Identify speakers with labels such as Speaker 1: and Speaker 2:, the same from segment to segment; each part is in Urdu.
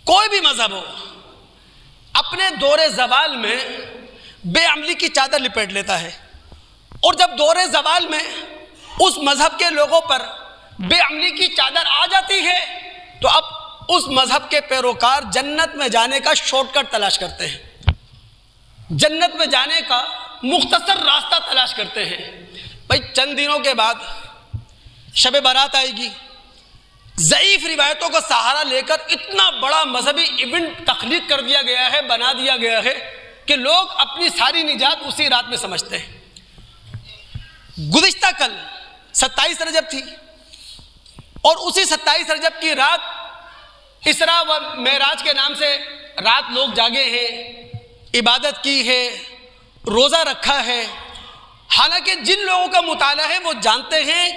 Speaker 1: کوئی بھی مذہب ہو اپنے دور زوال میں بے عملی کی چادر لپیٹ لیتا ہے، اور جب دور زوال میں اس مذہب کے لوگوں پر بے عملی کی چادر آ جاتی ہے تو اب اس مذہب کے پیروکار جنت میں جانے کا شارٹ کٹ تلاش کرتے ہیں، جنت میں جانے کا مختصر راستہ تلاش کرتے ہیں۔ بھائی چند دنوں کے بعد شب برات آئے گی، ضعیف روایتوں کا سہارا لے کر اتنا بڑا مذہبی ایونٹ تخلیق کر دیا گیا ہے، بنا دیا گیا ہے کہ لوگ اپنی ساری نجات اسی رات میں سمجھتے ہیں۔ گزشتہ کل 27 رجب تھی، اور اسی 27 رجب کی رات اسراء و معراج کے نام سے رات لوگ جاگے ہیں، عبادت کی ہے، روزہ رکھا ہے۔ حالانکہ جن لوگوں کا مطالعہ ہے وہ جانتے ہیں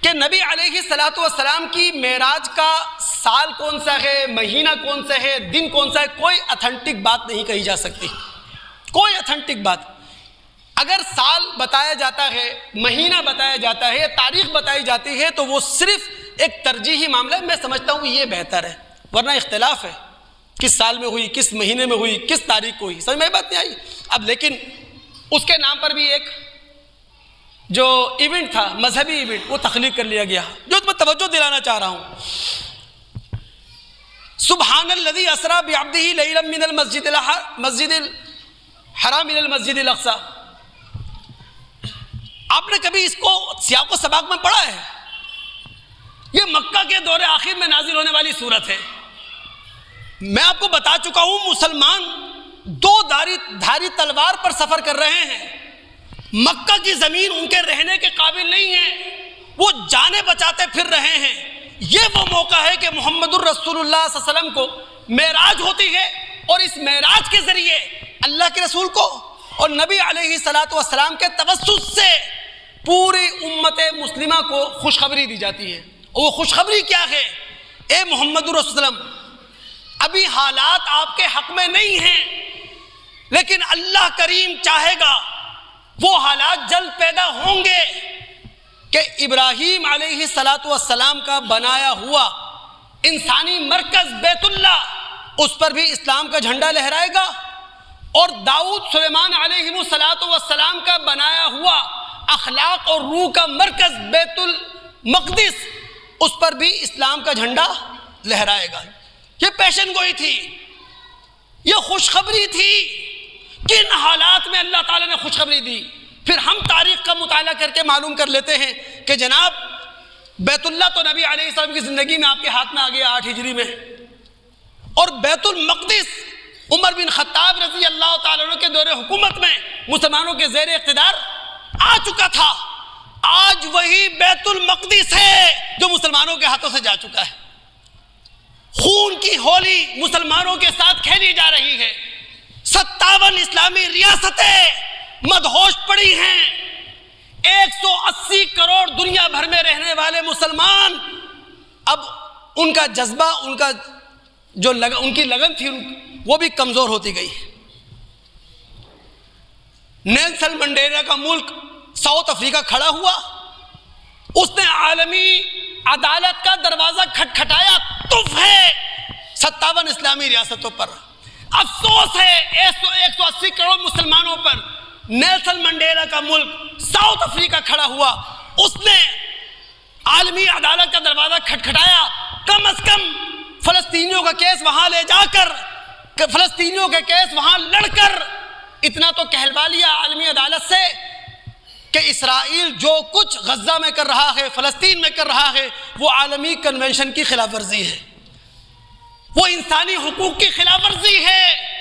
Speaker 1: کہ نبی علیہ الصلوۃ والسلام کی معراج کا سال کون سا ہے، مہینہ کون سا ہے، دن کون سا ہے، کوئی اتھینٹک بات نہیں کہی جا سکتی، کوئی اتھینٹک بات۔ اگر سال بتایا جاتا ہے، مہینہ بتایا جاتا ہے، تاریخ بتائی جاتی ہے تو وہ صرف ایک ترجیحی معاملہ ہے، میں سمجھتا ہوں یہ بہتر ہے، ورنہ اختلاف ہے کس سال میں ہوئی، کس مہینے میں ہوئی، کس تاریخ کو ہوئی، سمجھ میں بات نہیں آئی۔ اب لیکن اس کے نام پر بھی ایک جو ایونٹ تھا، مذہبی ایونٹ، وہ تخلیق کر لیا گیا، جو میں توجہ دلانا چاہ رہا ہوں۔ سبحان الذی اسری بعبدہ لیلا من المسجد الحرام الى المسجد الاقصی، آپ نے کبھی اس کو سیاق و سباق میں پڑھا ہے؟ یہ مکہ کے دور آخر میں نازل ہونے والی صورت ہے۔ میں آپ کو بتا چکا ہوں مسلمان دو دھاری تلوار پر سفر کر رہے ہیں، مکہ کی زمین ان کے رہنے کے قابل نہیں ہے، وہ جانیں بچاتے پھر رہے ہیں۔ یہ وہ موقع ہے کہ محمد الرسول اللہ صلی اللہ علیہ وسلم کو معراج ہوتی ہے، اور اس معراج کے ذریعے اللہ کے رسول کو اور نبی علیہ الصلوۃ والسلام کے توسط سے پوری امت مسلمہ کو خوشخبری دی جاتی ہے۔ اور وہ خوشخبری کیا ہے؟ اے محمد الرسول صلی اللہ علیہ وسلم، ابھی حالات آپ کے حق میں نہیں ہیں، لیکن اللہ کریم چاہے گا وہ حالات جلد پیدا ہوں گے کہ ابراہیم علیہ الصلوۃ والسلام کا بنایا ہوا انسانی مرکز بیت اللہ، اس پر بھی اسلام کا جھنڈا لہرائے گا، اور داؤد سلیمان علیہ الصلوۃ والسلام کا بنایا ہوا اخلاق اور روح کا مرکز بیت المقدس، اس پر بھی اسلام کا جھنڈا لہرائے گا۔ یہ پیشن گوئی تھی، یہ خوشخبری تھی۔ کن حالات میں اللہ تعالیٰ نے خوشخبری دی؟ پھر ہم تاریخ کا مطالعہ کر کے معلوم کر لیتے ہیں کہ جناب بیت اللہ تو نبی علیہ السلام کی زندگی میں آپ کے ہاتھ میں آ گیا 8 ہجری میں، اور بیت المقدس عمر بن خطاب رضی اللہ تعالیٰ عنہ کے دور حکومت میں مسلمانوں کے زیر اقتدار آ چکا تھا۔ آج وہی بیت المقدس ہے جو مسلمانوں کے ہاتھوں سے جا چکا ہے۔ خون کی ہولی مسلمانوں کے ساتھ کھیلی جا رہی ہے۔ 57 اسلامی ریاستیں مدہوش پڑی ہیں۔ 180 کروڑ دنیا بھر میں رہنے والے مسلمان، اب ان کا جذبہ، ان کا جو ان کی لگن تھی وہ بھی کمزور ہوتی گئی۔ نیلسن منڈیلا کا ملک ساؤتھ افریقہ کھڑا ہوا، اس نے عالمی عدالت کا دروازہ کھٹکھٹایا، تف ہے 57 اسلامی ریاستوں پر۔ افسوس ہے 180 کروڑ مسلمانوں پر۔ نیلسن منڈیلا کا ملک ساؤتھ افریقہ کھڑا ہوا، اس نے عالمی عدالت کا دروازہ کھٹکھٹایا، کم از کم فلسطینیوں کا کیس وہاں لے جا کر، فلسطینیوں کے کیس وہاں لڑ کر اتنا تو کہلوا لیا عالمی عدالت سے کہ اسرائیل جو کچھ غزہ میں کر رہا ہے، فلسطین میں کر رہا ہے، وہ عالمی کنونشن کی خلاف ورزی ہے، وہ انسانی حقوق کی خلاف ورزی ہے۔